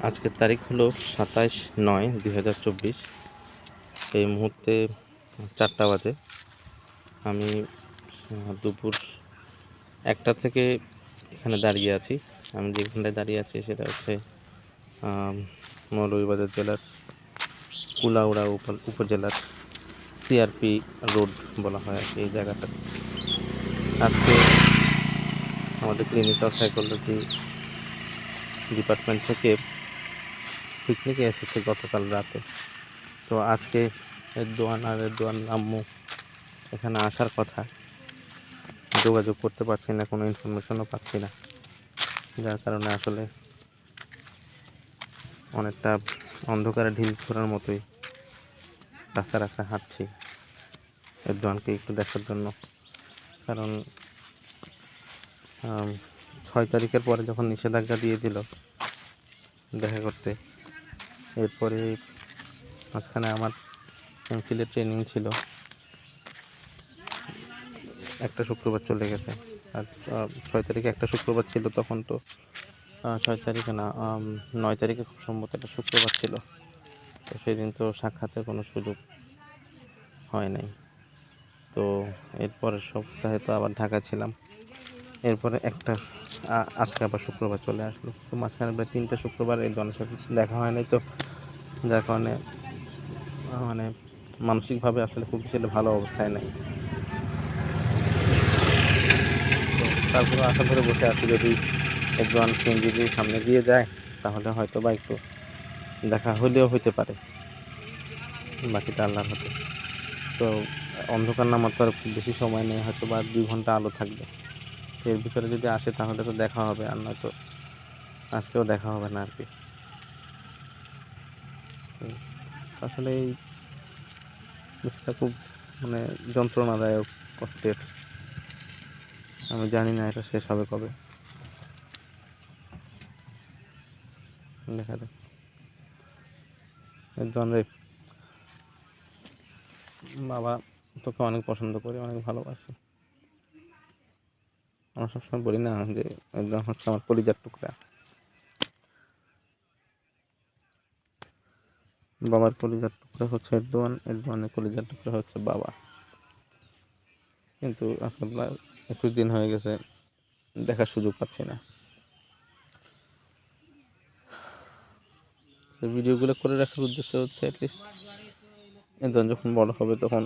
আজকের তারিখ হলো 27/9/2024। এই মুহূর্তে 4টা বাজে। আমি দুপুর 1টা থেকে এখানে দাঁড়িয়ে আছি। আমি যেখানটায় দাঁড়িয়ে আছি সেটা হচ্ছে মৌলভীবাজার জেলার কুলাউড়া উপজেলার সিআরপি রোড বলা হয় আর কি এই জায়গাটা। আজকে আমাদের ক্লিনিক্যাল সাইকোলজি ডিপার্টমেন্ট থেকে পিকনিকে এসেছে গতকাল রাতে। তো আজকে এরদোয়ান আম্মু এখানে আসার কথা, যোগাযোগ করতে পারছি না, কোনো ইনফরমেশনও পাচ্ছি না, যার কারণে আসলে অনেকটা অন্ধকারে ঢিল ছোড়ার মতোই রাস্তা হাঁটছি এরদোয়ানকে একটু দেখার জন্য। কারণ 6 তারিখের পরে যখন নিষেধাজ্ঞা দিয়ে দিল দেখা করতে, এরপরে মাঝখানে আমার এমফিলের ট্রেনিং ছিল, একটা শুক্রবার চলে গেছে। আর 6 তারিখে একটা শুক্রবার ছিল, তখন তো 6 তারিখে না, 9 তারিখে খুব সম্ভবত একটা শুক্রবার ছিল। তো সেদিন তো সাক্ষাতের কোনো সুযোগ হয় নাই। তো এরপরের সপ্তাহে তো আবার ঢাকা ছিলাম, এরপরে আজকে আবার শুক্রবার চলে আসলো। তো মাঝখানে প্রায় 3টে শুক্রবার এই জনের সাথে দেখা হয় নাই। তো যার কারণে মানে মানসিকভাবে আসলে খুব বেশি ভালো অবস্থায় নাই। তো তারপরে আশা ধরে বসে আছি, যদি একজন সিএনজি সামনে দিয়ে যায় তাহলে হয়তো বা একটু দেখা হলেও হইতে পারে, বাকিটা আল্লাহর হাতে। তো অন্ধকার নামার তো আর খুব বেশি সময় নেই, হয়তো বা 2 ঘন্টা আলো থাকবে। এর ভিতরে যদি আসে তাহলে তো দেখা হবে, আর নয়তো আজকেও দেখা হবে না আর কি। আসলে এই বিষয়টা খুব যন্ত্রণাদায়ক, কষ্টের। আমি জানি না এটা শেষ হবে কবে, দেখা যাক। এর জন্য বাবা তোকে অনেক পছন্দ করি, অনেক ভালোবাসি। আমরা সবসময় বলি না যে একদম হচ্ছে আমার কলিজার টুকরা। বাবার কলিজার টুকরা হচ্ছে এরদোয়ানের কলিজার টুকরা হচ্ছে বাবা। কিন্তু আজকে প্রায় 21 দিন হয়ে গেছে, দেখার সুযোগ পাচ্ছি না। ভিডিওগুলো করে রাখার উদ্দেশ্য হচ্ছে অ্যাটলিস্ট এরদোয়ান যখন বড় হবে তখন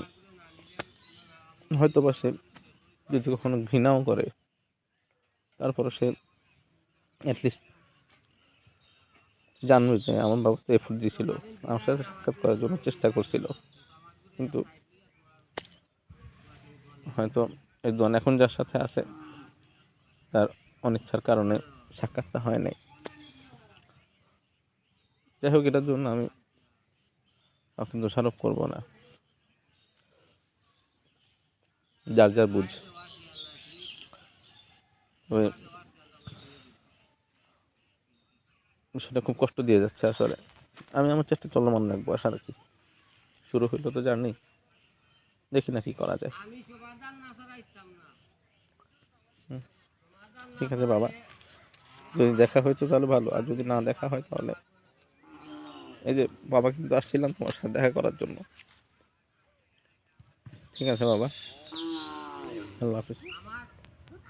হয়তো বা সে যদি কখনো ঘৃণাও করে, তারপরে সে অ্যাটলিস্ট জানবে যে আমার বাবা তো এফোর্ট দিয়েছিল, আমার সাথে সাক্ষাৎ করার জন্য চেষ্টা করছিল। কিন্তু হয়তো এরদোয়ান এখন যার সাথে আছে তার অনিচ্ছার কারণে সাক্ষাৎটা হয় নাই। যাই হোক, এটার জন্য আমি কাউকে দোষারোপ করবো না, যার যার বুঝ। তবে সেটা খুব কষ্ট দিয়ে যাচ্ছে আসলে। আমি আমার চেষ্টা চলমান রাখবো, আশা রাখি। শুরু হইলো তো জার্নি, দেখি না কি করা যায়। ঠিক আছে বাবা, যদি দেখা হয়তো তাহলে ভালো, আর যদি না দেখা হয় তাহলে এই যে বাবা কিন্তু আসছিলাম তোমার সাথে দেখা করার জন্য। ঠিক আছে বাবা, আল্লাহ হাফিজ।